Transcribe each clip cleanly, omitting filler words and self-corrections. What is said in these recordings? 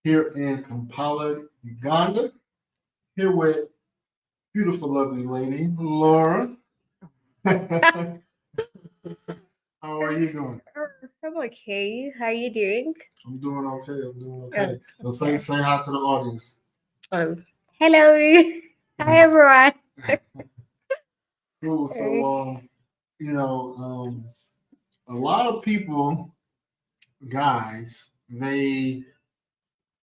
here in Kampala, Uganda. Here with beautiful, lovely lady, Laura. How are you doing? I'm okay. How are you doing? I'm doing okay. I'm doing Oh, okay. So okay. say hi to the audience. Oh, hello. Hi, everyone. Cool. So Hey. you know, a lot of people, guys, they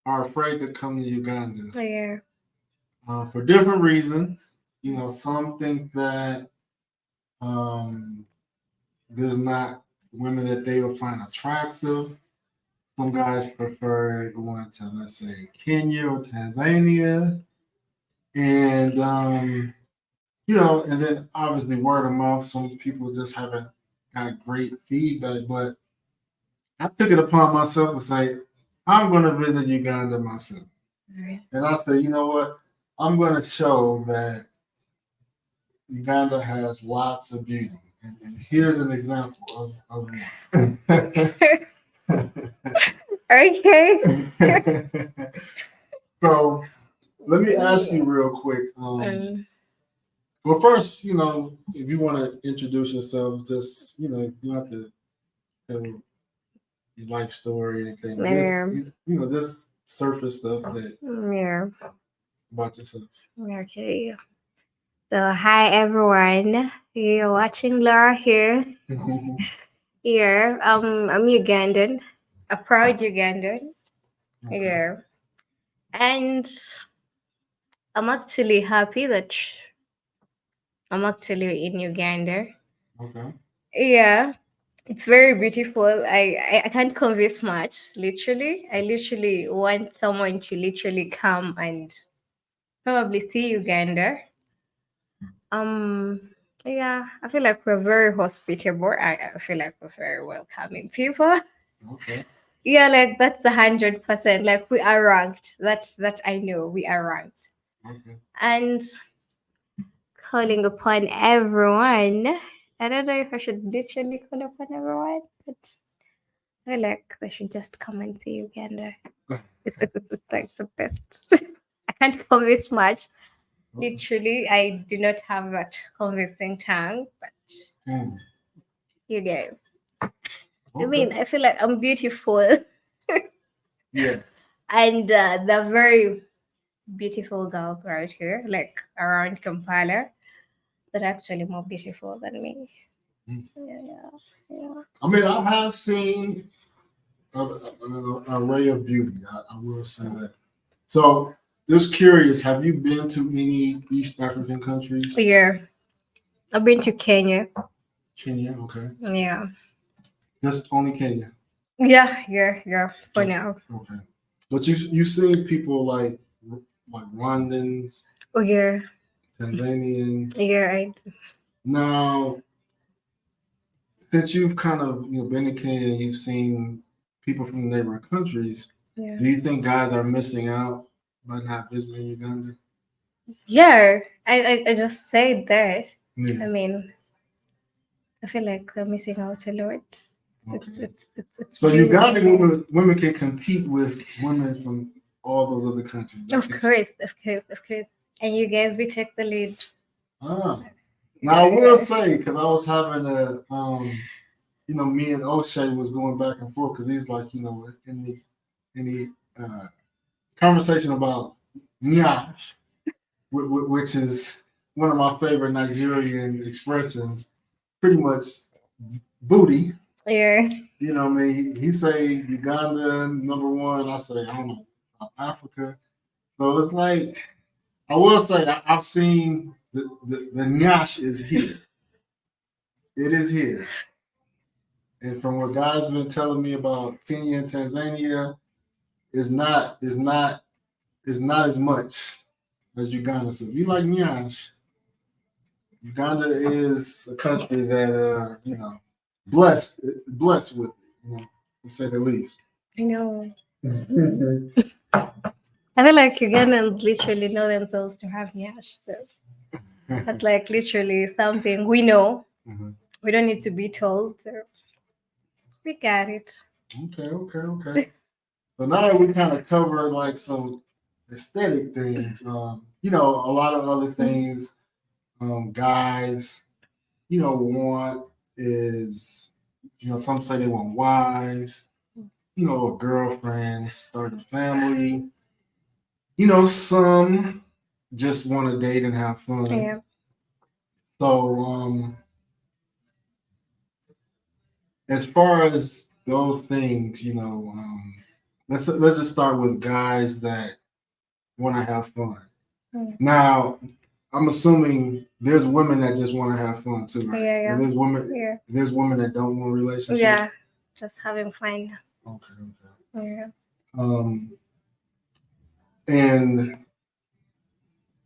are afraid to come to Uganda Oh, yeah. for different reasons. Some think that um, there's not women that they will find attractive. Some guys prefer going to, let's say, Kenya or Tanzania. And, and then obviously word of mouth. Some people just haven't got great feedback. But I took it upon myself to say, I'm going to visit Uganda myself. Alright. And I said, you know what? I'm going to show that Uganda has lots of beauty. And here's an example of one. Okay. So let me ask you real quick. Um, Well, first, if you want to introduce yourself, just you don't have to tell your life story or anything. Just, yeah. just surface stuff that Yeah. about yourself. Okay. So, hi, everyone. You're watching Laura here. Here. I'm Ugandan, a proud Ugandan. Okay. Yeah. And I'm actually happy that I'm actually in Uganda. Okay. Yeah, it's very beautiful. I can't convince much. Literally, I literally want someone to literally come and probably see Uganda. Um, yeah, I feel like we're very hospitable. I feel like we're very welcoming people. Okay. Yeah, like that's 100%. Like we are ranked. That I know we are ranked. Okay. And calling upon everyone. I don't know if I should literally call upon everyone, but I feel like they should just come and see Uganda. It's like the best. I can't convince much. Literally, I do not have that convincing tongue, but Hmm. you guys. I Okay. mean, I feel like I'm beautiful, Yeah. and the very beautiful girls right here, like around Kampala, that are actually more beautiful than me. Hmm. Yeah, yeah, yeah. I mean, I have seen an array of beauty. I will say that. So, just curious, have you been to any East African countries? Yeah, I've been to Kenya. Kenya, okay. Yeah. Just only Kenya. Yeah. For Oh, now. okay. But you seen people like Rwandans, Oh yeah. Tanzanians. Yeah, I do. Now, since you've kind of been in Kenya, you've seen people from neighboring countries. Yeah. Do you think guys are missing out by not visiting Uganda? Yeah. I just said that. I Yeah. mean, I feel like they're missing out a lot. Okay. It's So really Ugandan really women can compete with women from all those other countries. of course, of course, of course. And you guys we take the lead. Ah. Now I Yeah, will yeah. say because I was having me and O'Shea was going back and forth because he's like, in the conversation about nyash, which is one of my favorite Nigerian expressions, pretty much booty. Yeah. I mean, he say Uganda number one. I say I don't know South Africa. So it's like I will say I've seen the nyash is here. It is here. And from what guys been telling me about Kenya and Tanzania, is not as much as Uganda. So if you like Nyash, Uganda is a country that blessed with it, to say the least. I know. Mhm. I feel like Ugandans literally know themselves to have nyash. So that's like literally something we know. Mhm. We don't need to be told. So we got it. Okay. So now that we kind of covered like some aesthetic things, a lot of other things, guys, want is, some say they want wives, girlfriends, start a family. Some just want to date and have fun. Yeah. So, as far as those things, let's just start with guys that want to have fun. Now, I'm assuming there's women that just want to have fun too, right? Yeah. And there's women that don't want relationships. Yeah, just having fun. Okay. Yeah. And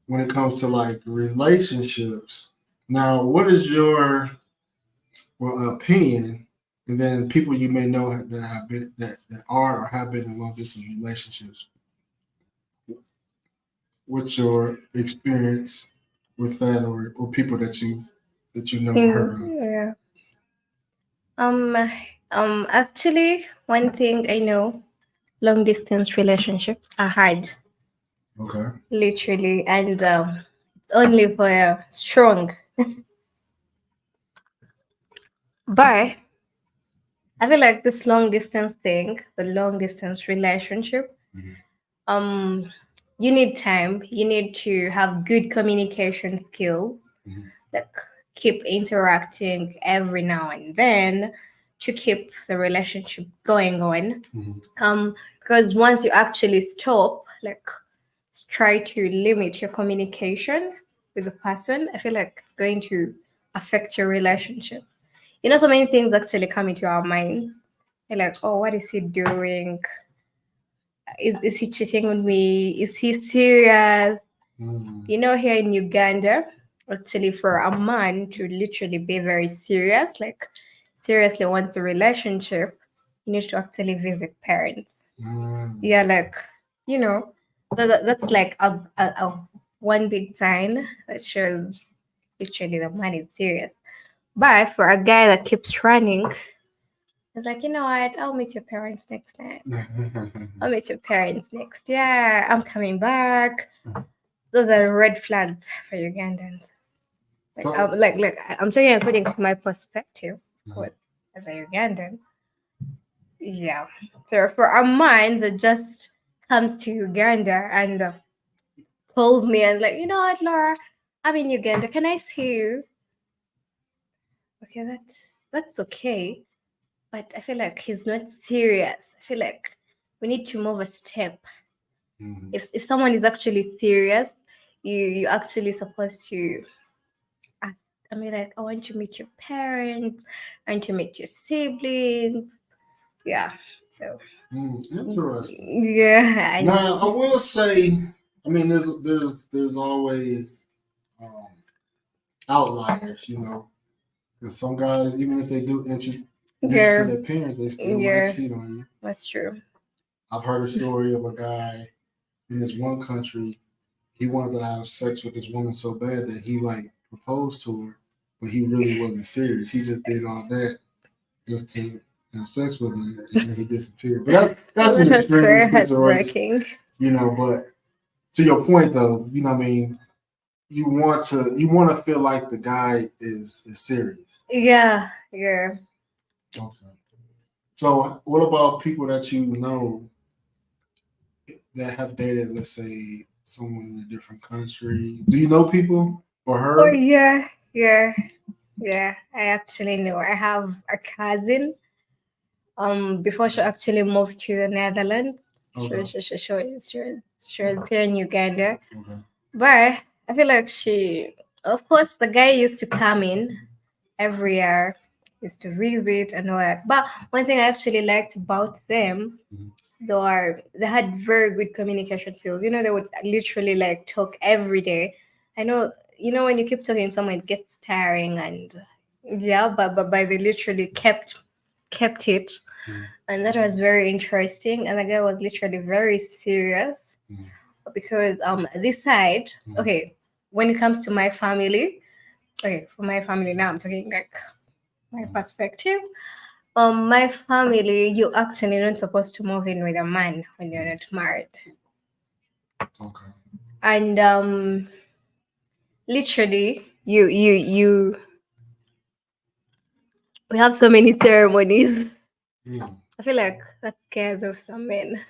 when it comes to like relationships, now what is your opinion? And then people you may know that have been that are or have been in long distance relationships. What's your experience with that, or people that you know or heard of? Yeah. Actually, one thing I know, long distance relationships are hard, Okay. literally, and it's only for strong. But I feel like this long distance thing, the long distance relationship, um, you need time. You need to have good communication skills, like keep interacting every now and then to keep the relationship going on. Because once you actually stop, like try to limit your communication with the person, I feel like it's going to affect your relationship. So many things actually come into our minds. You're like, oh, what is he doing? Is he cheating on me? Is he serious? Here in Uganda, actually, for a man to literally be very serious, like seriously wants a relationship, he needs to actually visit parents. Yeah, like, that's like a one big sign that shows literally the man is serious. But for a guy that keeps running, it's like, you know what? I'll meet your parents next time. I'll meet your parents next year. I'm coming back. Those are red flags for Ugandans. I'm talking according to my perspective, of course, as a Ugandan. Yeah. So for a man that just comes to Uganda and calls me and like, you know what, Laura, I'm in Uganda. Can I see you? Okay, that's okay. But I feel like he's not serious. I feel like we need to move a step. If someone is actually serious, you actually supposed to ask. I mean, like, I want to meet your parents. I want to meet your siblings. Yeah. So. Interesting. Yeah. Now I will say, I mean, there's always outliers, because some guys, even if they do introduce to their parents, they still might cheat on you. That's true. I've heard a story of a guy in this one country. He wanted to have sex with this woman so bad that he like proposed to her, but he really wasn't serious. He just did all that just to have sex with her, and then he disappeared. But that's an extreme situation, But to your point, though, I mean, you want to feel like the guy is serious. Yeah. Okay. So, what about people that you know that have dated, let's say, someone in a different country? Do you know people or her? Oh yeah. I actually know. I have a cousin. Before she actually moved to the Netherlands, okay. she was here in Uganda. Okay. But I feel like of course, the guy used to come in every year, used to visit and all that. But one thing I actually liked about them, they had very good communication skills. They would literally like talk every day. I know, when you keep talking to someone, it gets tiring and yeah, but they literally kept it. And that was very interesting. And the guy was literally very serious because this side, okay, when it comes to my family, okay, for my family now, I'm talking like my perspective. My family, you actually not supposed to move in with a man when you're not married. Okay. And literally, you we have so many ceremonies. Mm. I feel like that scares off some men.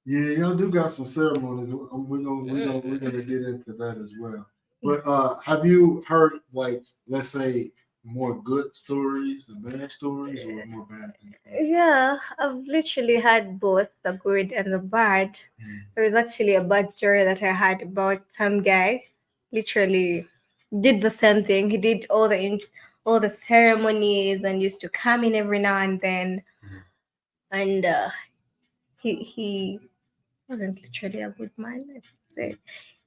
Yeah, y'all do got some ceremonies. We're gonna get into that as well. But have you heard, like, let's say, more good stories than bad stories, or more bad things? Yeah, I've literally had both the good and the bad. Mm. There was actually a bad story that I had about some guy. Literally did the same thing. He did all the ceremonies and used to come in every now and then. Mm. And he wasn't literally a good man. I would say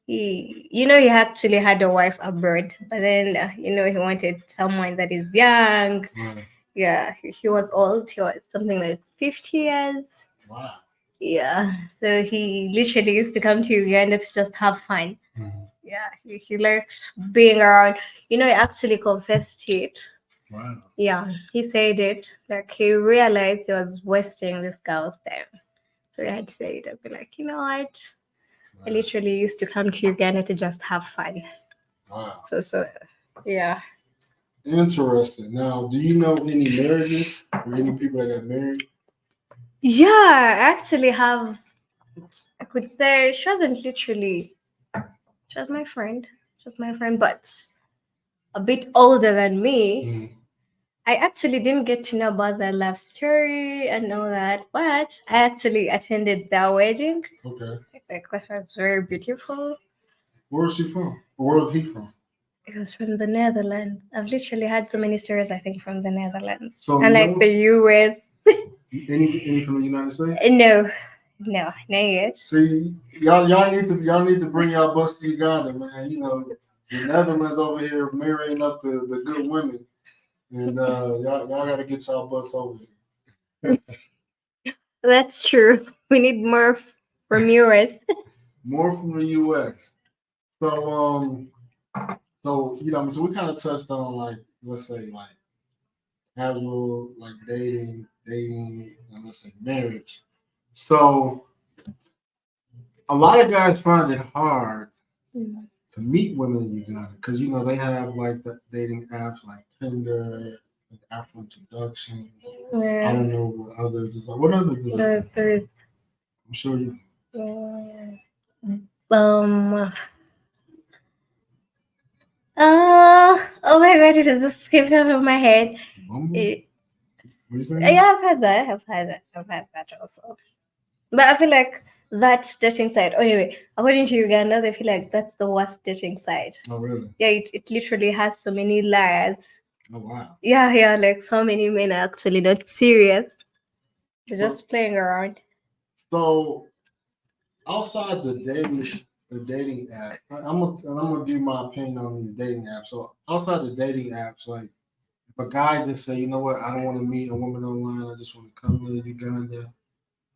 he actually had a wife abroad, but then he wanted someone that is young. Right. Yeah, he was old. He was something like 50 years. Wow. Yeah, so he literally used to come to Uganda to just have fun. Mhm. Yeah, he likes being around. He actually confessed it. Wow. Yeah, he said it. Like he realized he was wasting this girl's time. So he had to say it. I'd be like, you know what? I Wow. literally used to come to Uganda to just have fun. Wow. So yeah. Interesting. Now, do you know any marriages or any people that got married? Yeah, I actually have. I could say she wasn't literally. She was my friend. She was my friend, but a bit older than me. Mm. I actually didn't get to know about their love story and all that, but I actually attended their wedding. Okay. Like that was very beautiful. Where was she from? Or where was he from? It was from the Netherlands. I've literally had so many stories, I think, from the Netherlands. So And like the US. any from the United States? No, not yet. See, y'all need to bring y'all bus to Uganda, man. The Netherlands over here marrying up the good women, and y'all got to get y'all bus over here. That's true. We need more from US. More from the U.S. So so we kind of touched on, like, let's say, like, casual, like, dating, and let's say marriage. So a lot of guys find it hard to meet women in Uganda because they have, like, the dating apps like Tinder, like Afro Introductions. I Yeah, don't know what others is like. What others is like? there's I'm sure you. um oh my god, it just escaped out of my head. Bumble? It, What you saying? yeah, I've had that also. But I feel like that dating site, anyway, according to Uganda, they feel like that's the worst dating site. Oh, really? Yeah, it literally has so many liars. Oh, wow. Yeah, like so many men are actually not serious. They're So, just playing around. so outside the dating app, I'm gonna give my opinion on these dating apps. So outside the dating apps, like, if a guy just say, you know what, I don't want to meet a woman online, I just want to come to Uganda.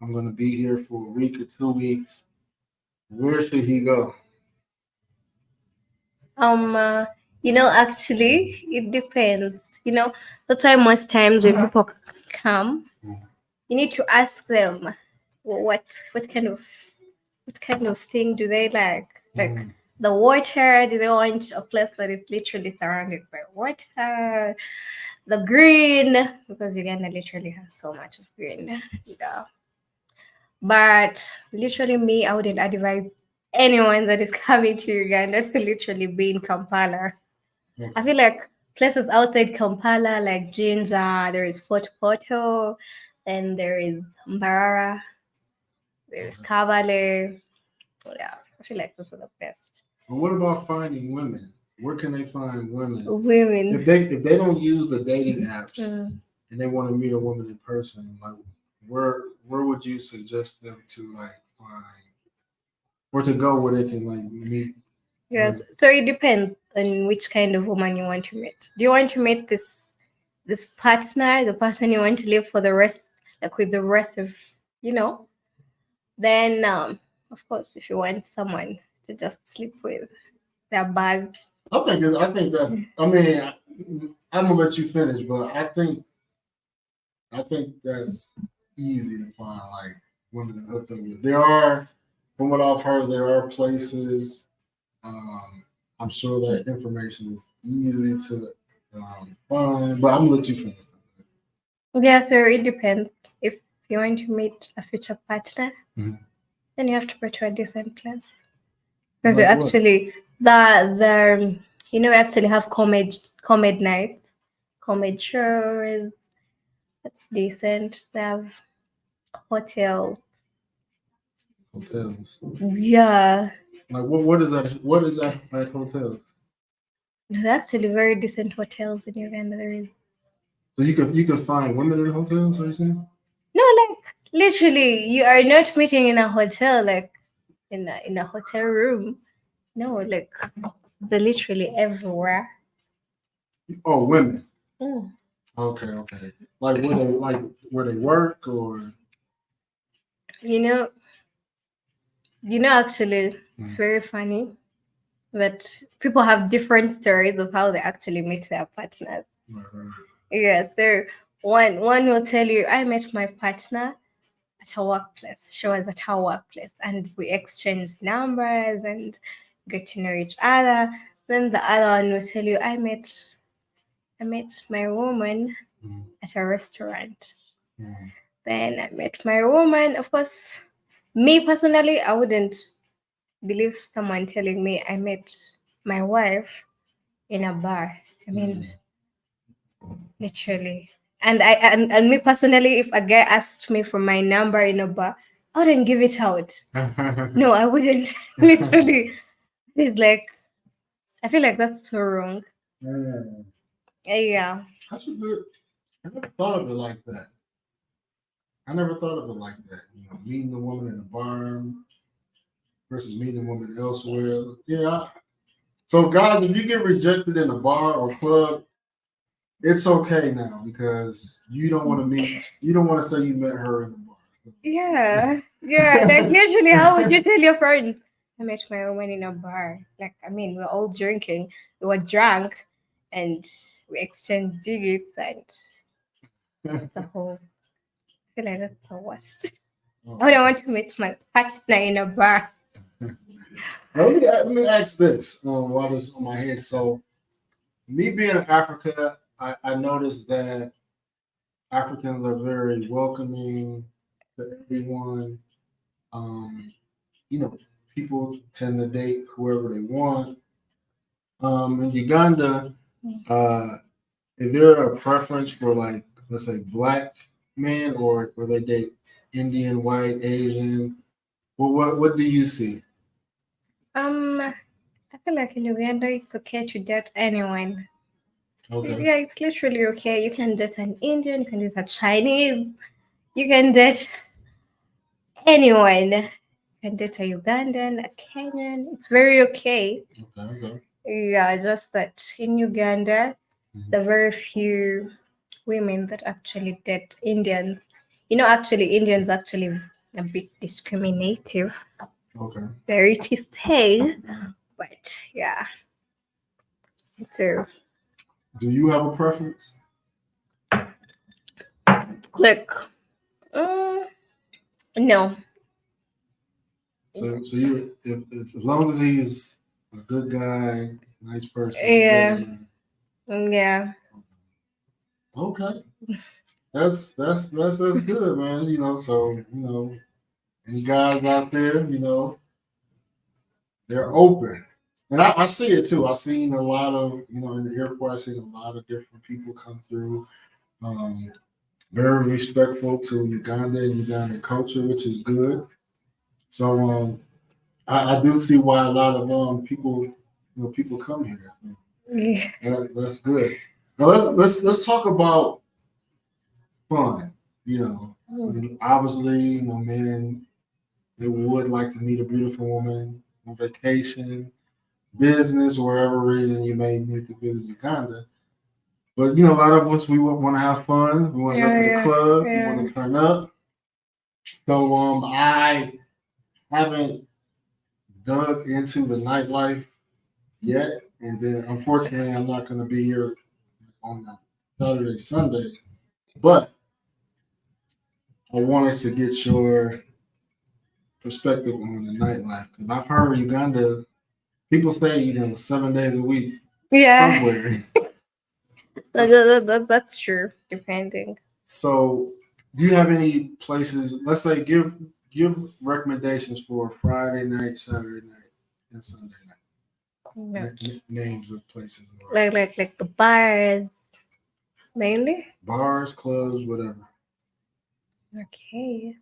I'm gonna be here for a week or 2 weeks. Where should he go? Actually, it depends. That's why most times when people come, you need to ask them what what kind of what kind of thing do they like? Like Mm. the water, do they want a place that is literally surrounded by water? The green, because Uganda literally has so much of green. Yeah. But literally me, I wouldn't advise anyone that is coming to Uganda to literally be in Kampala. Okay. I feel like places outside Kampala, like Jinja, there is Fort Porto, and there is Mbarara, there's Okay. Kabale. Yeah, I feel like those are the best. But what about finding women? Where can they find women? Women. If they don't use the dating apps Mm. and they want to meet a woman in person, like, where would you suggest them to, like, find, or to go where they can, like, meet? Yes, so it depends on which kind of woman you want to meet. Do you want to meet this partner, the person you want to live for the rest, like with the rest of, you know? Then, of course, if you want someone to just sleep with, they're bad. I think that. I mean, I'm gonna let you finish, but I think I think that's easy to find, like women to hook up with. There are, from what I've heard, there are places. I'm sure that information is easy to find, but I'm a little too familiar. Yeah, so it depends. If you want to meet a future partner, Mhm. then you have to go to a decent place. Because you Like what? actually the you know, we actually have comed nights, comed shows. That's decent. They have hotel. Hotels. Yeah, Like what is that? What is that like hotel? they're actually very decent hotels in Uganda. There is So you can find women in hotels. What you saying? no, like literally, you are not meeting in a hotel, like in a hotel room. No, like they're literally everywhere. Oh, women. Mm. Okay. Like where they work or You know, actually, it's Mm. very funny that people have different stories of how they actually meet their partners. Right. Yeah, so one will tell you, I met my partner at a workplace. She was at her workplace, and we exchanged numbers and get to know each other. Then the other one will tell you, I met my woman Mm. at a restaurant. Mm. Then I met my woman. Of course, me personally, I wouldn't believe someone telling me I met my wife in a bar. I mean, literally. And me personally, if a guy asked me for my number in a bar, I wouldn't give it out. No, I wouldn't. Literally. It's like I feel like that's so wrong. Mm. Yeah. That's a good. I never thought of it like that. I never thought of it like that. Meeting a woman in a bar versus meeting a woman elsewhere. Yeah. So guys, if you get rejected in a bar or club, it's okay now because you don't want to meet. You don't want to say you met her in the bar. Yeah. Yeah. Like literally, how would you tell your friend? I met my woman in a bar. Like, I mean, we're all drinking. We were drunk and we exchanged digits and it's a whole I feel like that's the worst. I wouldn't want to meet my partner in a bar. Let me ask this while this is on my head. So, me being in Africa, I noticed that Africans are very welcoming to everyone. Um, people tend to date whoever they want. In Uganda, uh, is there a preference for like, let's say, black men or they date Indian, white, Asian? Well, what do you see? I feel like in Uganda it's okay to date anyone. Okay. Yeah, it's literally okay. You can date an Indian, you can date a Chinese, you can date anyone. You can date a Ugandan, a Kenyan. It's very okay. Okay. Yeah, just that in Uganda, Mhm. there are very few women that actually date Indians. Actually, Indians actually a bit discriminative. Okay. Sorry to say, but yeah. So Do you have a preference? look, mm, no, So if as long as he's a good guy, nice person, it yeah, doesn't matter. yeah, Okay. That's good, man. So any guys out there, they're open. And I see it too. I've seen a lot of, in the airport, I've seen a lot of different people come through. Um, Very respectful to Uganda and Ugandan culture, which is good. So I do see why a lot of people come here. So yeah. that's good. Now let's talk about fun. Obviously, men they would like to meet a beautiful woman on vacation, business, or whatever reason you may need to visit Uganda. But a lot of us we want to have fun. We want to go to the Yeah, club. We yeah. want to turn up. So I haven't dug into the nightlife yet, and then unfortunately I'm not going to be here on Saturday, Sunday. But I wanted to get your perspective on the nightlife because I've heard Uganda. People say 7 days a week Yeah, somewhere. that's true. Depending. So, do you have any places? Let's say give recommendations for Friday night, Saturday night, and Sunday night. Okay. Names of places or Like the bars mainly. bars, clubs, whatever. Okay.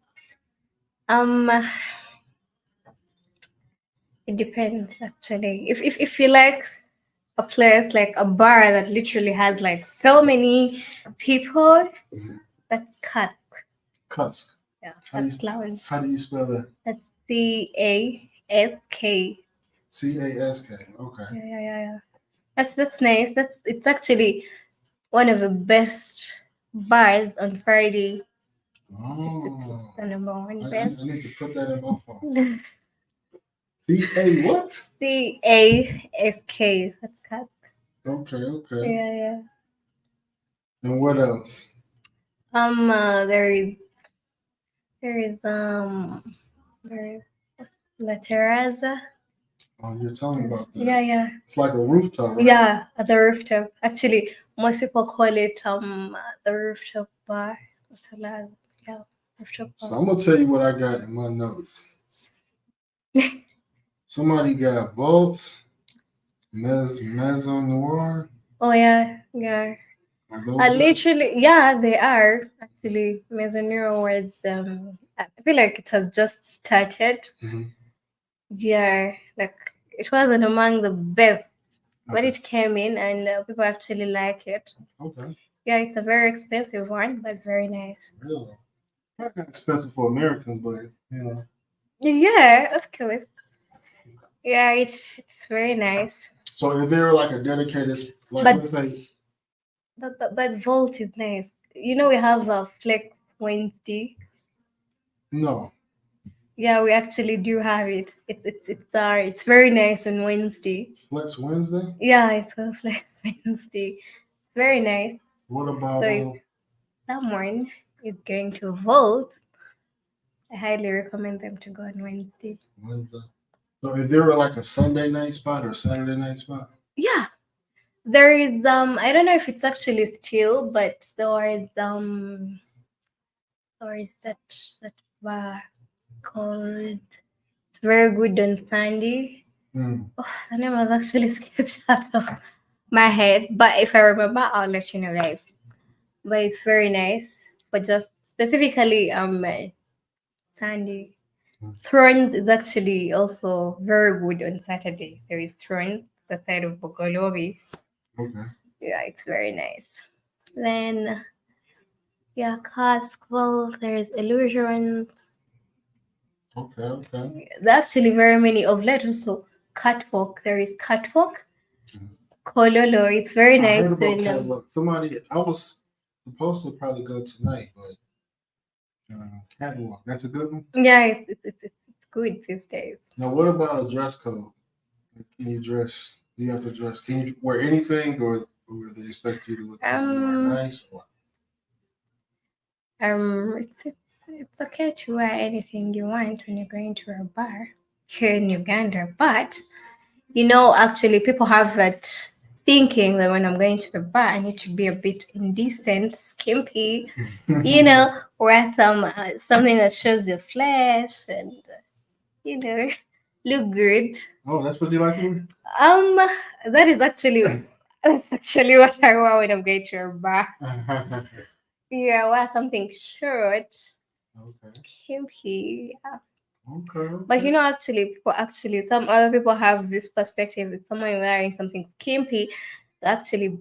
Um, it depends actually. If you like a place like a bar that literally has like so many people, Mhm. that's Cask. Cusk. Yeah, How do you Cask Lounge. how do you spell that? That's CASK. CASK. Okay. Yeah. That's nice. It's actually one of the best bars on Friday. It's Oh, the number one I best. need to put that in my phone. CA what? CASK. That's Cask. Okay, okay. Yeah. And what else? There is there is there is La Terraza. Oh, you're telling me about that. Yeah. It's like a rooftop, right? Yeah, at the rooftop. Actually, most people call it the rooftop bar. Hotel, yeah, rooftop So bar. I'm gonna tell you what I got in my notes. Somebody got Vaults, Maison Noir. Oh yeah. Are those good? Literally, yeah, they are actually Maisonero Awards. I feel like it has just started. Mhm. Yeah, like it wasn't among the best, but Okay. it came in and people actually like it. Okay. Yeah, it's a very expensive one, but very nice. Really? Probably not expensive for Americans, but Yeah, of course. Yeah, it's very nice. So is there like a dedicated like But let's say but Volt is nice. You know we have a Flex Wednesday. no Yeah, we actually do have it. It's very nice on Wednesday. Flex Wednesday? Yeah, it's a Flex Wednesday. It's very nice. What about So if someone is going to Volt, I highly recommend them to go on Wednesday. Wednesday? So is there like a Sunday night spot or a Saturday night spot? Yeah, there is I don't know if it's actually still, but there is that bar called. It's very good on Sunday. Mm. Oh, the name was actually skipped out of my head, but if I remember, I'll let you know, guys. But it's very nice. But just specifically, Sunday. Mm. Thrones is actually also very good on Saturday. There is Thrones, the side of Bogolobi. Okay. Yeah, it's very nice. Then, yeah, Cask. Well, there's Illusions. Okay. There are actually very many of late also. Catwalk. There is Catwalk. Mhm. Kololo. It's very I nice. heard about Catwalk. Somebody I was supposed to probably go tonight, but Catwalk. That's a good one. Yeah, it's good these days. Now what about a dress code? Can you dress? Do you have to dress? Can you wear anything, or they expect you to look more Um, nice? Or, it's okay to wear anything you want when you're going to a bar here in Uganda, but actually, people have that thinking that when I'm going to the bar, I need to be a bit indecent, skimpy, wear something that shows your flesh and you know look good. oh, that's what you like to wear. Um, that is actually that's actually what I wear when I'm going to a bar. Yeah, wear something short, Okay. skimpy. Yeah. Okay. But actually, some other people have this perspective that someone wearing something skimpy, they're actually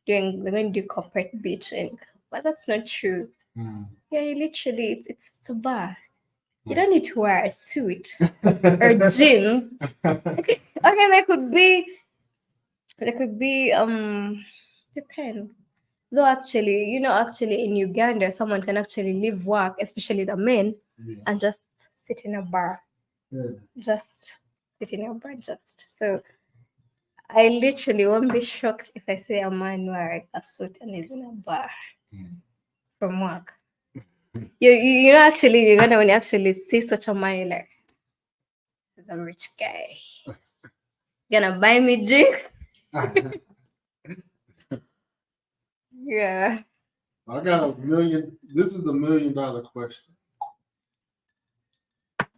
they're going to do corporate bitching. But that's not true. Mm. Yeah, you literally, it's a bar. You Mm. don't need to wear a suit or jeans. Okay, there could be depends. Though actually in Uganda, someone can actually leave work, especially the men, Yeah. and just sit in a bar. Yeah. Just sit in a bar, just so. I literally won't be shocked if I see a man wearing a suit and is in a bar Mm. from work. You know, actually, you're gonna when you actually see such a man, you're like, this is a rich guy. Gonna buy me drink? Yeah. I got a million. This is the $1 million question.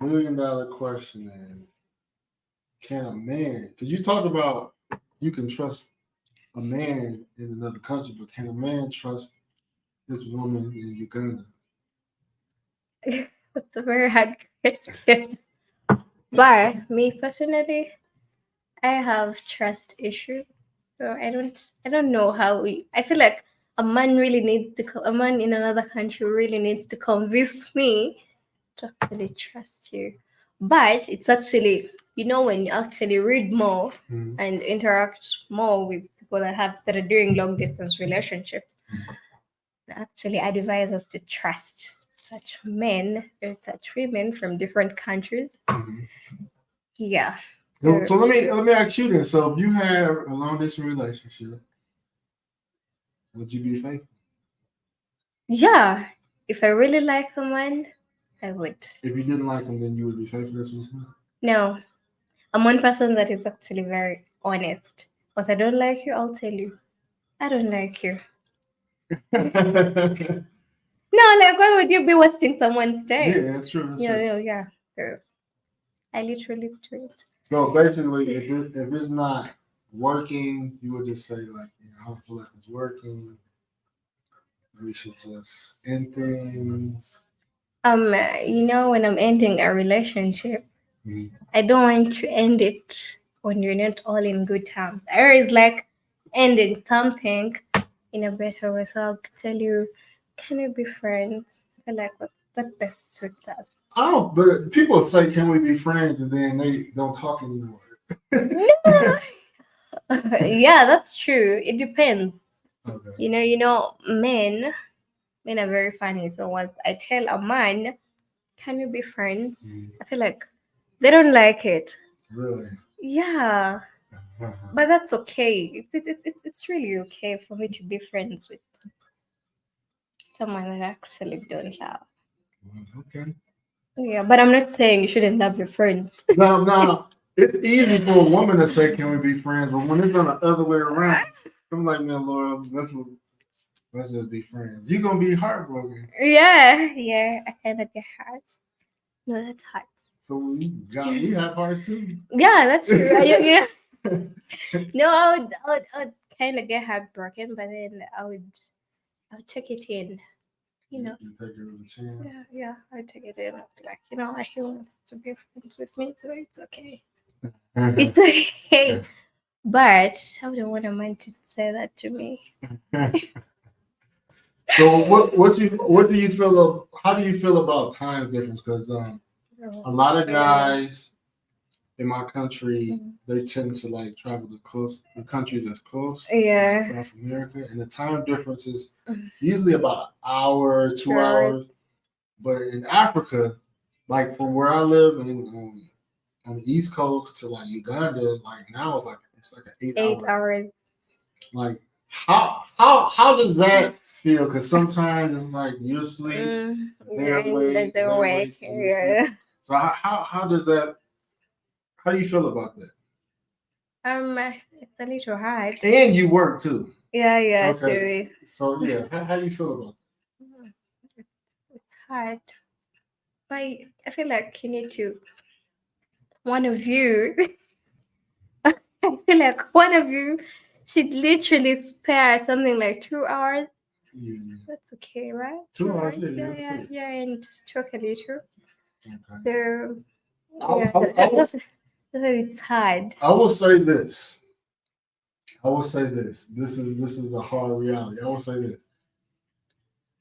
$1 million question is: can a man? Because you talked about you can trust a man in another country, but can a man trust this woman in Uganda? That's a very hard question. But me personally, I have trust issues. So I don't know how I feel like a man really needs to a man in another country really needs to convince me to actually trust you. But it's actually, when you actually read more Mhm. and interact more with people that are doing long distance relationships, they actually advise us to trust such men or such women from different countries. Mhm. Yeah. So let me ask you this: so if you have a long distance relationship, would you be faithful? Yeah. If I really like someone, I would. If you didn't like him, then you would be faithful. That's what you said. No. I'm one person that is actually very honest. Once I don't like you, I'll tell you. I don't like you. Yeah, No, like why would you be wasting someone's time? that's true. That's Yeah, true. yeah, yeah. So I literally straight. So basically, if it's not working, you would just say like, I don't feel like it's working. We should just end things. When I'm ending a relationship, Mhm. I don't want to end it when you're not all in good terms. I always like ending something in a better way. So I'll tell you, can we be friends? I like that best suits us. I don't. But people say, "Can we be friends?" and then they don't talk anymore. No. Yeah, that's true. It depends. Okay. Men are very funny. So once I tell a man, can we be friends? Mhm. I feel like they don't like it. Really? Yeah, but that's okay. It's really okay for me to be friends with someone that I actually don't love. Okay. Yeah, but I'm not saying you shouldn't love your friends. Now, it's easy for a woman to say, "Can we be friends?" But when it's on the other way around, I'm like, "Man, Lord, let's just be friends." You're gonna be heartbroken. Yeah, I kind of get hurt. No, that hurts. So we have hearts too. Yeah, that's true. Yeah. No, I would kind of get heartbroken, but then I would take it in. You know. You take it with a chin. Yeah, I take it in. I'd be like, he wants to be friends with me, so it's okay. It's okay. But I wouldn't want a man to say that to me. So what do you feel of how do you feel about time difference? Because a lot of guys in my country they tend to like travel to the countries that's close, Yeah. like South America, and the time difference is usually about an hour, 2 hours. Right. But in Africa, like from where I live on the East Coast to like Uganda, like now it's like an 8 hour. 8 hours. Like how does that feel? Because sometimes it's like you sleep, Yeah, and they're awake. Yeah. So how does that? How do you feel about that? It's a little hard. And you work too. Yeah. Okay. So yeah, how do you feel about It's hard. But I feel like you need to one of you. I feel like one of you should literally spare something like 2 hours. Yeah. That's okay, right? 2 hours, yeah, Yeah, and talk a little. Okay. So I, yeah, I, I, will, that's it's hard. I will say this. I will say this. This is a hard reality. I will say this.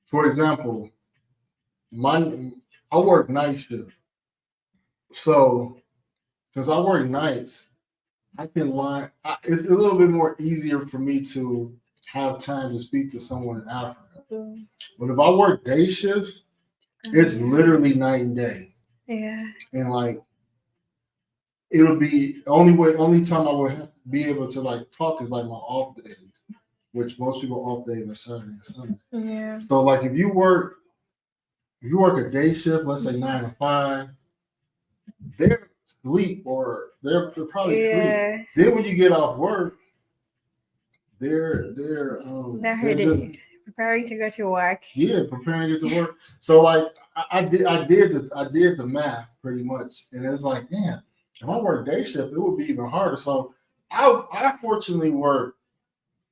For example, my I work night shift. So since I work nights, I can line. It's a little bit more easier for me to have time to speak to someone in Africa. Mm. But if I work day shifts, it's literally night and day. Yeah. And like it'll be only time I would be able to like talk is like my off days, which most people off days are Saturday and Sunday. Yeah. So like if you work if you work a day shift, let's say 9 to 5, they're asleep or they're probably asleep. Yeah, Then when you get off work, they're they're just ready, preparing to go to work. yeah preparing to get to work. So like I did the math pretty much, and it's like damn, if I work day shift, it would be even harder. So I fortunately work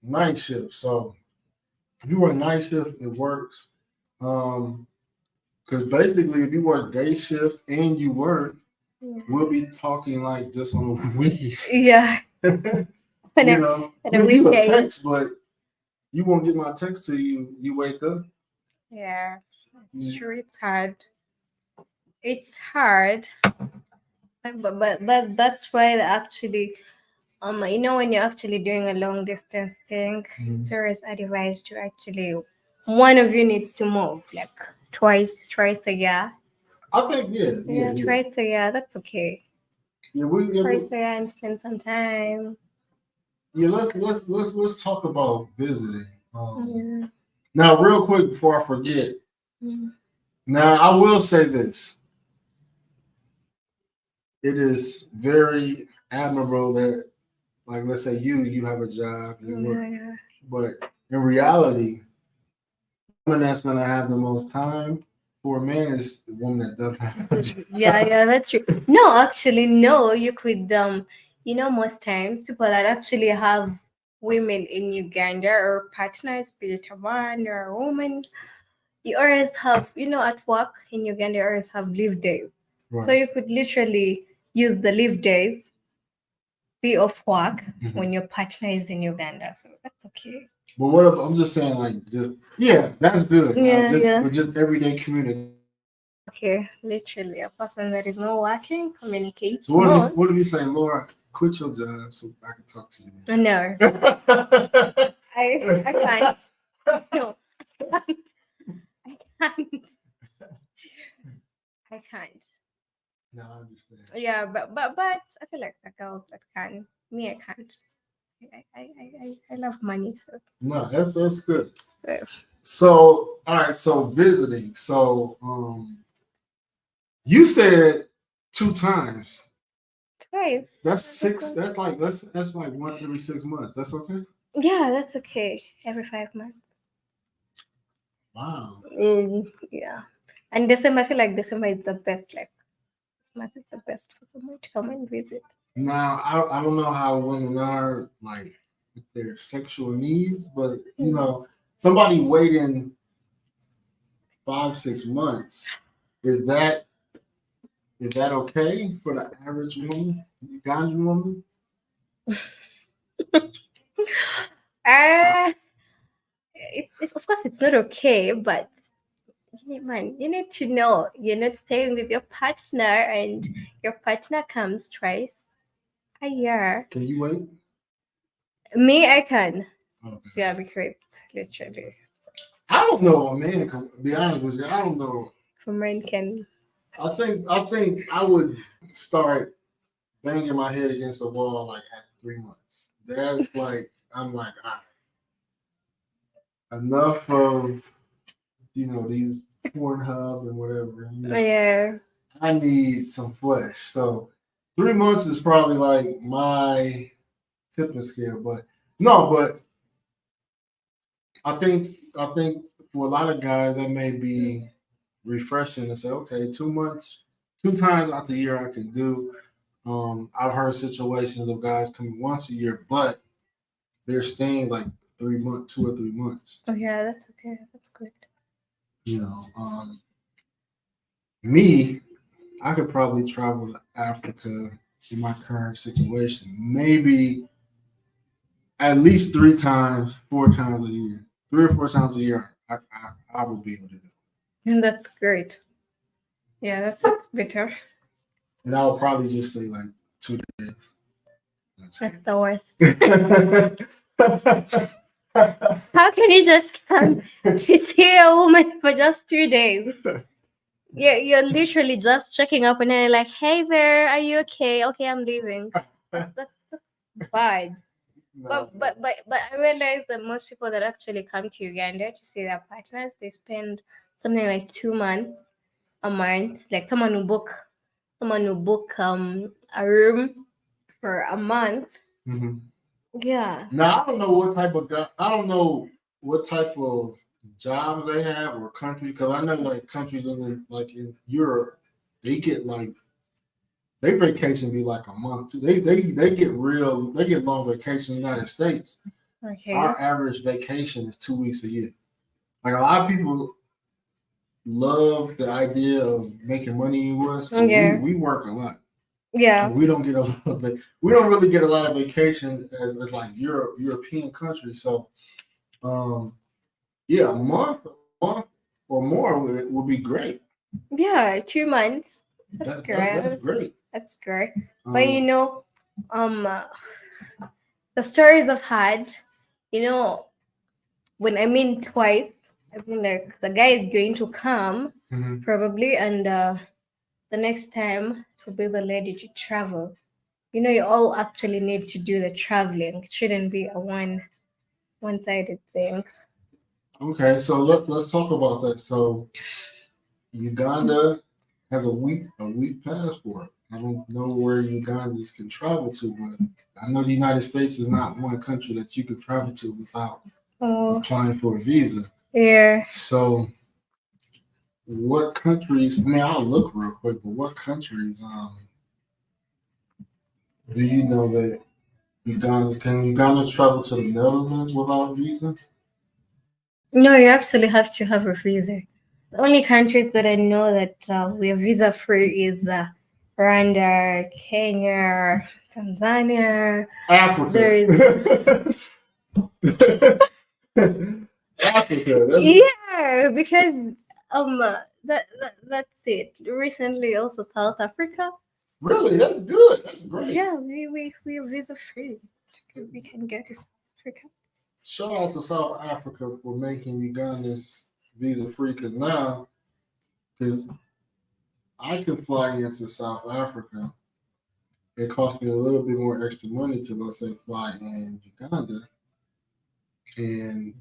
night shift. So if you work night shift, it works. Because basically, if you work day shift and you work, Yeah, we'll be talking like this on a week. yeah. you on a, know, on a we'll give a weekday. text, but you won't get my text till you wake up. Yeah, it's Mm. true. It's hard. It's hard, but that's why actually, when you're actually doing a long distance thing, it's Mhm. always advised to actually one of you needs to move like twice a year. I think Yeah, twice a year. That's okay. yeah. Twice a year and spend some time. Yeah. Let's talk about visiting. Yeah. Now, real quick before I forget. Mm. Now, I will say this: it is very admirable that, like, let's say you have a job, you work, Yeah, but in reality, the woman that's gonna have the most time for a man is the woman that doesn't have a yeah, that's true. No, actually, no. You could, most times people that actually have women in Uganda or partners, be it a man or a woman, you always have, at work in Uganda, you always have leave days. So right. you could literally use the leave days, be off work Mhm. when your partner is in Uganda. So that's okay. But what if, I'm just saying, like, yeah, that's good. Yeah, yeah. But just everyday communication. Okay, literally, a person that is not working So communicates more. what if you say, Laura, quit your job so I can talk to No, you? I can't. No, I can't. I can't. I can't. No, I understand. Yeah, but I feel like the girls that can. Me, I can't. I love money, No, that's good. so So, all right. So visiting. So, you said 2 times. twice. That's six. That's like once every 6 months. That's okay. Yeah, that's okay. Every 5 months. Wow. Yeah, and December. I feel like December is the best. Like this month is the best for someone to come and visit. Now, I don't know how women are like with their sexual needs, but somebody waiting 5 6 months, is that is that okay for the average woman, Ugandan woman? Uh of course it's not okay, but man, you need to know you're not staying with your partner and your partner comes twice a year. Can you wait? Me, I can. Okay. Yeah, because literally I don't know a man can be honest with you. I don't know. for men can. I think I would start banging my head against the wall like at 3 months. That's like I'm like, all right, enough of these Pornhub and whatever. Yeah. I need some flesh. So 3 months is probably like my tipping scale. But no, but I think for a lot of guys that may be refreshing to say, okay, 2 months, 2 times out the year I can do. I've heard situations of guys coming once a year, but they're staying like 3 months, 2 or 3 months. Oh yeah, that's okay. That's good. You know, me, I could probably travel to Africa in my current situation, maybe at least 3 times, 4 times a year, 3 or 4 times a year. I would be able to do, And that's great. Yeah, that's better. and I would probably just stay like 2 days. That's the worst. How can you just come to see a woman for just 2 days? You're literally just checking up and then like, hey there, are you okay? Okay, I'm leaving. That's bad. No, But I realize that most people that actually come to Uganda to see their partners, they spend something like 2 months, a month. Like someone who book a room for a month. Hmm. Yeah. Now I don't know what type of I don't know what type of jobs they have or country, because I know like countries like in Europe, they get like they vacation be like a month. They get long vacation in the United States. Okay. Our average vacation is 2 weeks a year. Like a lot of people love the idea of making money in the US, but Yeah. we work a lot. Yeah. And we don't get a lot of we don't really get a lot of vacation as like European countries. So yeah, a month or more would be great. Yeah, 2 months. That's great. That's great. That's great. But um, uh, the stories I've had, you know, when I mean twice, I mean like the guy is going to come Mhm. probably, and the next time it will be the lady to travel. You all actually need to do the traveling. It shouldn't be a one-sided thing. Okay, so let's talk about that. So Uganda has a weak passport. I don't know where Ugandans can travel to, but I know the United States is not one country that you could travel to without applying for a visa. Yeah. So what countries? I mean, I'll look real quick, but what countries do you know that Ugandans travel to the Netherlands without a visa? No, you actually have to have a visa. The only countries that I know that we are visa free is Rwanda, Kenya, Tanzania. Africa. There is Africa. yeah, because that's it. Recently, also South Africa. Really, that's good. That's great. Yeah, we are visa free. We can get to South Africa. Shout out to South Africa for making Ugandans visa free, because I could fly into South Africa. It cost me a little bit more extra money to, let's say, fly in Uganda, and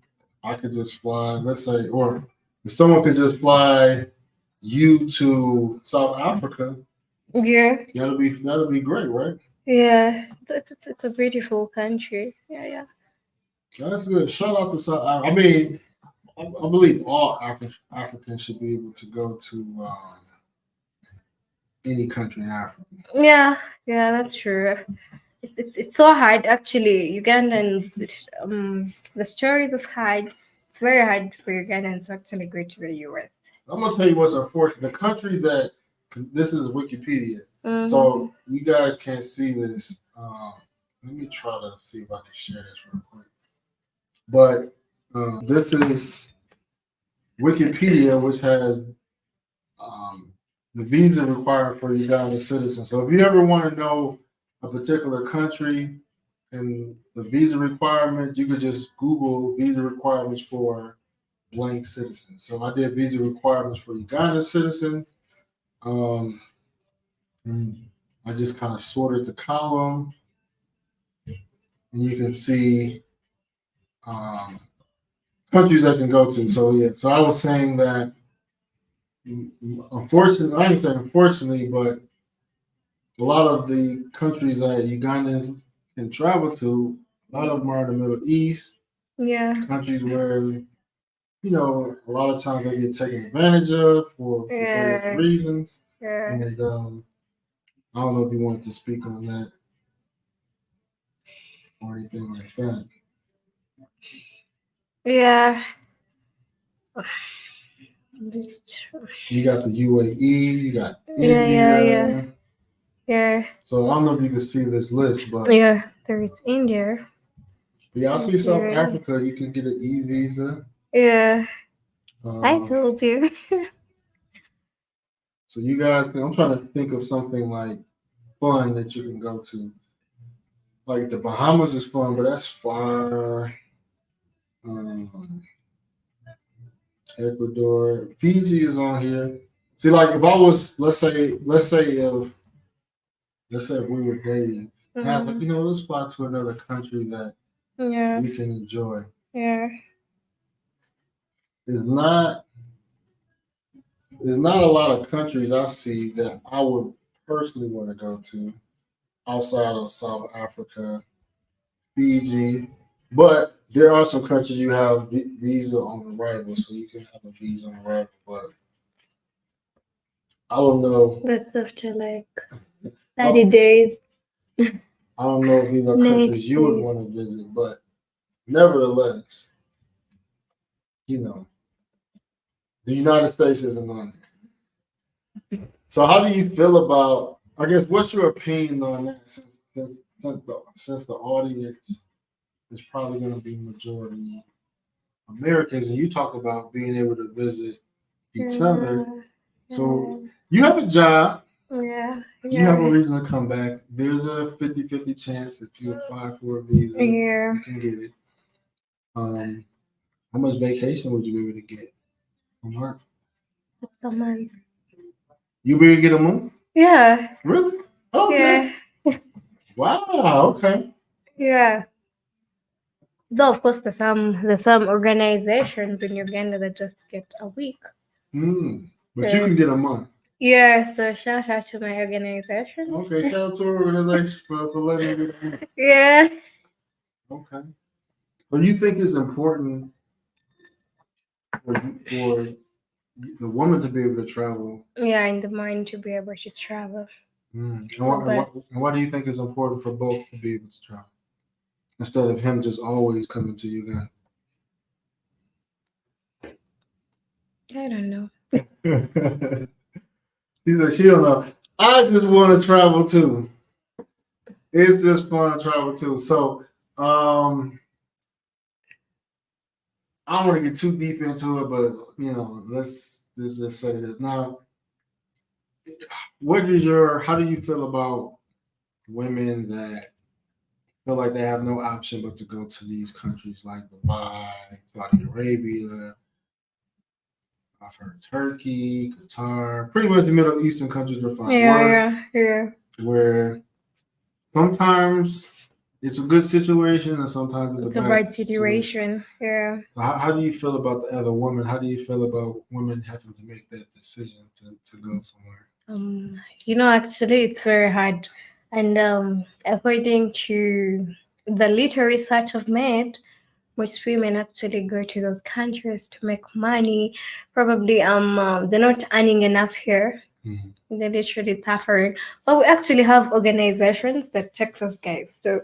I could just fly, let's say, or if someone could just fly you to South Africa, Yeah. that'll be great, right? Yeah, it's a beautiful country. Yeah. That's good. Shout out to South Africa. I mean, I believe all Africans should be able to go to any country in Africa. Yeah, that's true. It's so hard actually. Ugandan, the stories I've had, it's very hard for Ugandans to actually go to the US. I'm gonna tell you what's unfortunate. The country that this is Wikipedia, Mm-hmm. so you guys can't see this. Let me try to see if I can share this real quick. But this is Wikipedia, which has the visa required for Ugandan citizens. So if you ever want to know a particular country and the visa requirements, you could just Google visa requirements for blank citizens. So I did visa requirements for Ugandan citizens. And I just kind of sorted the column, and you can see countries I can go to. So yeah, so I was saying that unfortunately, I didn't say unfortunately, but a lot of the countries that Ugandans can travel to, a lot of them are in the Middle East. Yeah. Countries where, a lot of times they get taken advantage of for various reasons. Yeah. And I don't know if you wanted to speak on that or anything like that. Yeah. You got the UAE, you got India. Yeah. So I don't know if you can see this list, but yeah, there is India. yeah, I see South Africa. You can get an E visa. Yeah. I told you. So you guys, I'm trying to think of something like fun that you can go to. Like the Bahamas is fun, but that's far. Ecuador, Fiji is on here. See, like if I was, let's say if we were dating, and I was like, let's fly to another country that we can enjoy. Yeah. It's not there's not a lot of countries I see that I would personally want to go to outside of South Africa, Fiji. But there are some countries you have visa on arrival, so you can have a visa on arrival. But I don't know. That's after like I 30 days, don't know if these are 90 countries you would days. want to visit, but nevertheless, the United States isn't on there. So how do you feel about? I guess what's your opinion on that? Since the audience is probably going to be majority Americans, and you talk about being able to visit each other. So you have a job. Yeah. You have a reason to come back. There's a 50-50 chance if you apply for a visa, Yeah. you can get it. How much vacation would you be able to get from work? It's a month. You be able to get a month? Yeah. Really? Okay. Yeah. Wow. Okay. Yeah. Though of course there's some organizations in Uganda that just get a week. But you can get a month. Yeah, so shout out to my organization. Okay. Shout out to our organization for letting you get a month. Yeah. Okay. So you think it's important for the woman to be able to travel? Yeah, in the mind to be able to travel. And why do you think it's important for both to be able to travel instead of him just always coming to Uganda? I don't know. She said she don't know. I just want to travel too. It's just fun to travel too. So I don't want to get too deep into it, but let's just say this. Now, how do you feel about women that feel like they have no option but to go to these countries like Dubai, Saudi Arabia, I've heard Turkey, Qatar, pretty much the Middle Eastern countries to find work. Yeah. Where sometimes it's a good situation and sometimes It's a bad situation. Yeah. So how do you feel about the other woman? How do you feel about women having to make that decision to go somewhere? Actually it's very hard. And according to the little research I've made, most women actually go to those countries to make money. Probably they're not earning enough here. They're literally suffering. But we actually have organizations that takes us guys. So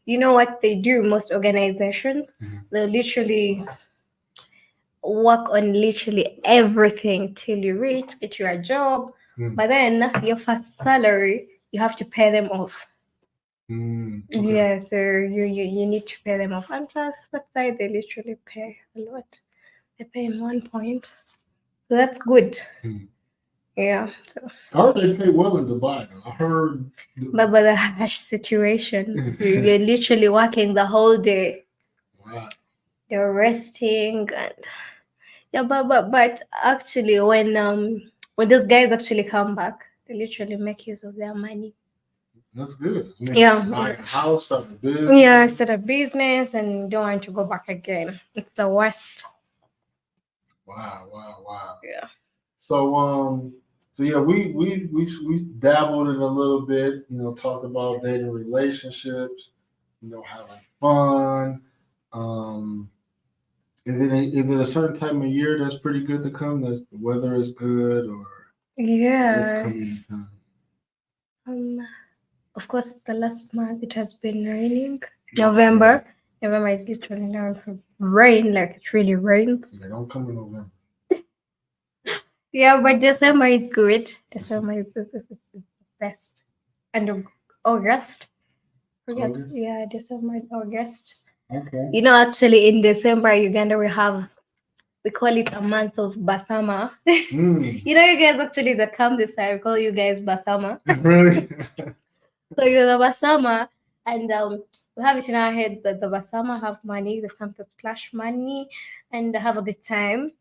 you know what they do? Most organizations, they literally work on literally everything till you get your job. But then your first salary, you have to pay them off. Okay. Yeah, so you need to pay them off. And plus, that side, they literally pay a lot. They pay in 1 point. So that's good. Yeah. So. I heard they pay well in Dubai, though. I heard. But the harsh situation, you're literally working the whole day. Wow. You're resting and yeah, but actually when those guys actually come back, they literally make use of their money. That's good. Yeah. Buy a house, start a business. Yeah, start a business and don't want to go back again. It's the worst. Wow. Yeah. So yeah, we dabbled in a little bit, talked about dating relationships, having fun. Is it a certain time of year that's pretty good to come? That's the weather is good, or yeah. Of course, the last month it has been raining. November is literally known for rain, like it really rains. Yeah, don't come in November. Yeah, but December is good. December is the best. And August. Yeah, December and August. Okay. Actually in December, Uganda, we call it a month of Basama. You guys actually that come this time, we call you guys Basama. Really? So you're the Basama, and we have it in our heads that the Basama have money, they come to splash money and have a good time.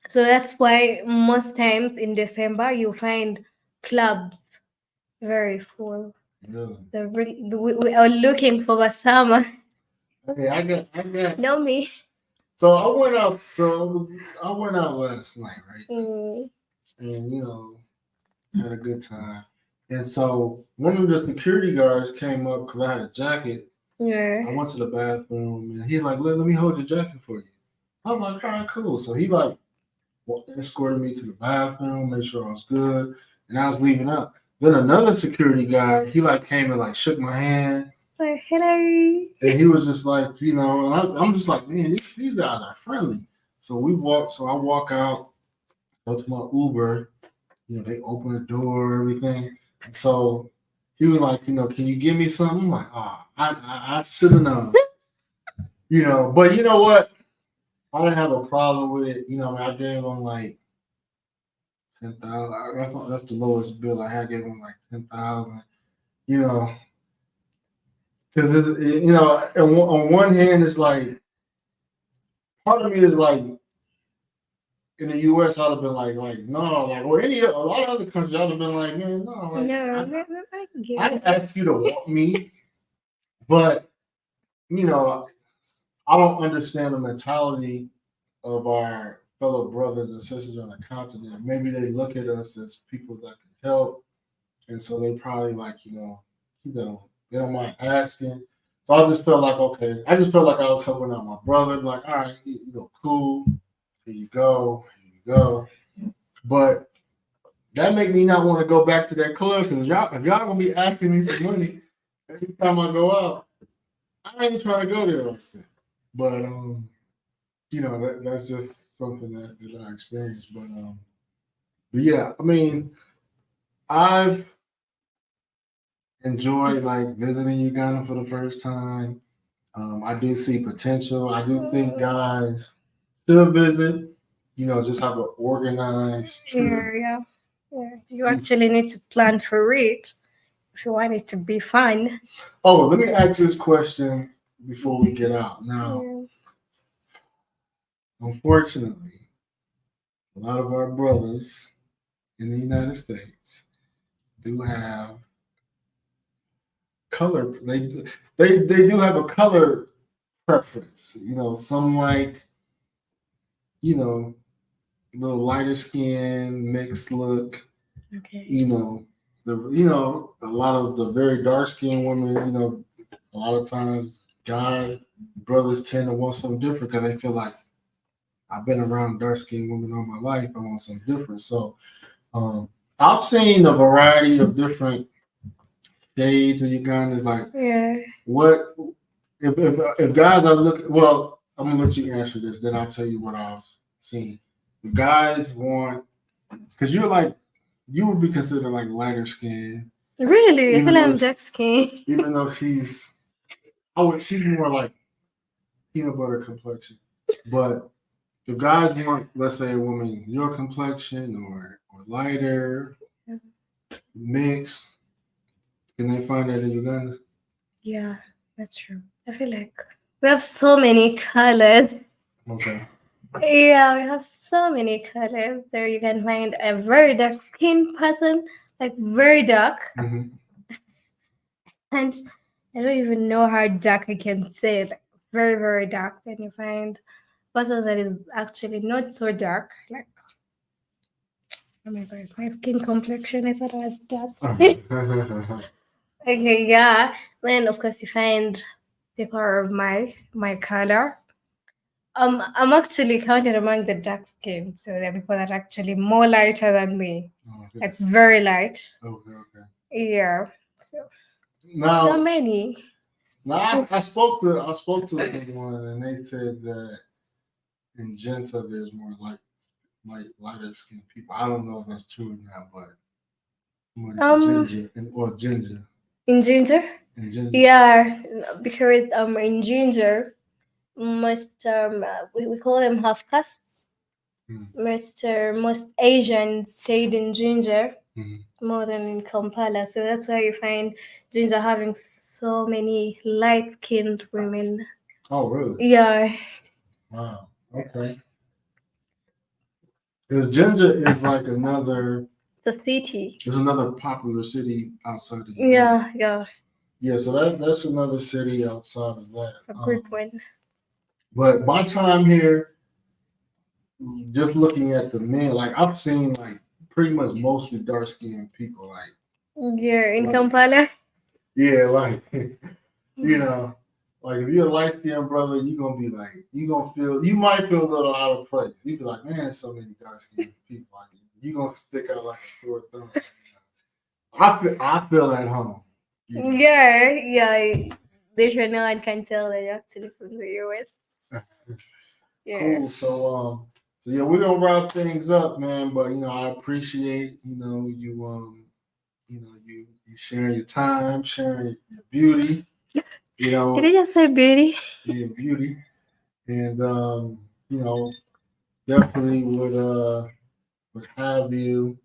So that's why most times in December you find clubs very full. Really? We are looking for Basama. Okay, I got. Know me. So I went out. I went out last night, right? and had a good time. And so one of the security guards came up because I had a jacket. Yeah. I went to the bathroom and he's like, let me hold your jacket for you. I'm like, all right, cool. So he like escorted me to the bathroom, made sure I was good, and I was leaving up. Then another security guy, he like came and like shook my hand. Like, hello. And he was just like, and I'm just like, man, these guys are friendly. So I walk out, go to my Uber, they open the door, everything. So he was like, can you give me something? I'm like, I should have known. But you know what? I didn't have a problem with it. I gave him like 10,000. That's the lowest bill I had. I gave him like 10,000. Because on one hand, it's like part of me is like in the U.S. I'd have been like no, like or a lot of other countries I'd have been like, man, no, like No, I didn't ask you to walk me, but I don't understand the mentality of our fellow brothers and sisters on the continent. Maybe they look at us as people that can help, and so they probably like they don't mind asking. So I just felt like okay. I just felt like I was helping out my brother. Like, all right, cool. Here you go. Here you go. But that make me not want to go back to that club because if y'all gonna be asking me for money every time I go out, I ain't trying to go there like that. But that's just something that I experienced. But yeah, I mean, I've enjoyed like visiting Uganda for the first time. I do see potential. I do think guys should visit. Just have an organized trip. Yeah. You actually need to plan for it if you want it to be fun. Oh, let me ask you this question before we get out. Now, unfortunately, a lot of our brothers in the United States do have color. They do have a color preference. Some like little lighter skin, mixed look. Okay. A lot of the very dark skinned women. A lot of times brothers tend to want something different because they feel like I've been around dark skinned women all my life. I want something different. So I've seen a variety of different shades of Uganda. Like, what if guys are looking? Well, I'm gonna let you answer this. Then I'll tell you what I've seen. If guys want, because you would be considered like lighter skin. Really? I feel I'm dark skin. Even though she's more like peanut butter complexion. But if guys want, let's say, a woman your complexion or lighter, mixed, can they find that in Uganda? Yeah, that's true. I feel like we have so many colors. Okay. Yeah, we have so many colors. So you can find a very dark skinned person, like very dark. Mm-hmm. And I don't even know how dark I can say it. Like very, very dark. Then you find a person that is actually not so dark. Like, oh my god, my skin complexion, I thought I was dark. Okay, yeah. Then of course you find people of my color. I'm actually counted among the dark skin, so there are people that are actually more lighter than me, like very light. Okay. Yeah. So now, not many. Now I spoke to someone and they said that in Genta there's more lighter skinned people. I don't know if that's true or not, but ginger. In ginger? In ginger. Yeah, because in ginger most we call them half castes. Most Asians stayed in ginger more than in Kampala, so that's why you find ginger having so many light-skinned women. Oh, really? Yeah. Wow. Okay. Because Ginger is like another. The city. It's another popular city outside of Uganda. Yeah. So that's another city outside of that. It's a good one. But my time here, just looking at the men, like I've seen like pretty much mostly dark skinned people. Like, Yeah, in Kampala. yeah, like you know, like if you're a light skinned brother, you're gonna be like, you might feel a little out of place. You be like, man, there's so many dark skinned people. Like, you gonna stick out like a sore thumb. I feel at home. You know? Yeah. Literally, no one can tell that you're actually from the US. Yeah. Cool. So yeah, we're gonna wrap things up, man. But I appreciate you sharing your time, sharing your beauty. Did you just say beauty? Your beauty, and definitely would have you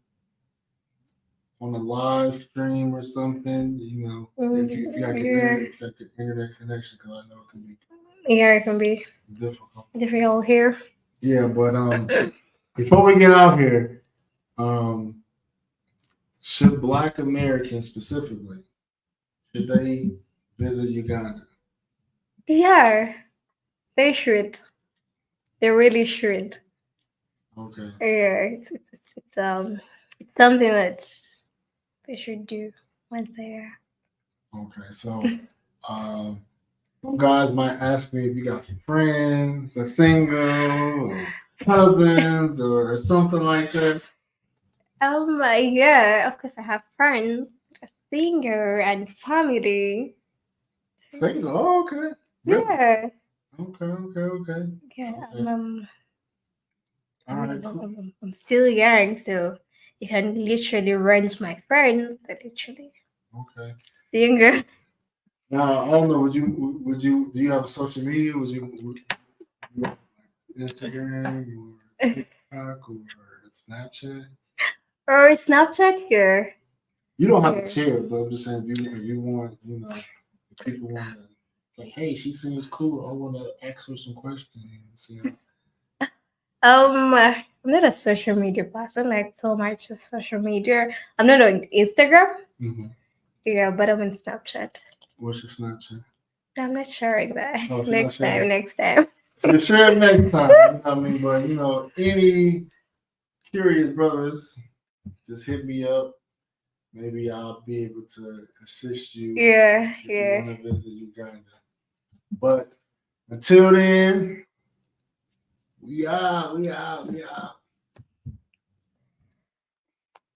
on a live stream or something. If you got the internet connection, because I know it can be it can be difficult here. Yeah, but before we get out here, should Black Americans specifically should they visit Uganda? Yeah, they should. They really should. Okay. Yeah, it's something that they should do once a year. Okay, so some guys might ask me if you got some friends, a single, or cousins, or something like that. Yeah, of course I have friends, a singer, and family. Single, oh, okay. Really? Yeah. Okay. Yeah, Okay. All right, cool. I'm still young, so you can literally range my friends. Literally. Okay. Singer. Now, I don't know. Do you have social media? Would you Instagram or TikTok or Snapchat? Or Snapchat here. You don't have to share it, but I'm just saying if you want, if people want to say, hey, she seems cool. I want to ask her some questions. I'm not a social media person, like so much of social media. I'm not on Instagram. Mm-hmm. Yeah, but I'm on Snapchat. What's your Snapchat? I'm not sharing that. Oh, next time. You'll share it next time. You know what I mean? But any curious brothers, just hit me up. Maybe I'll be able to assist you. Yeah. If you want to visit Uganda. But until then, we out.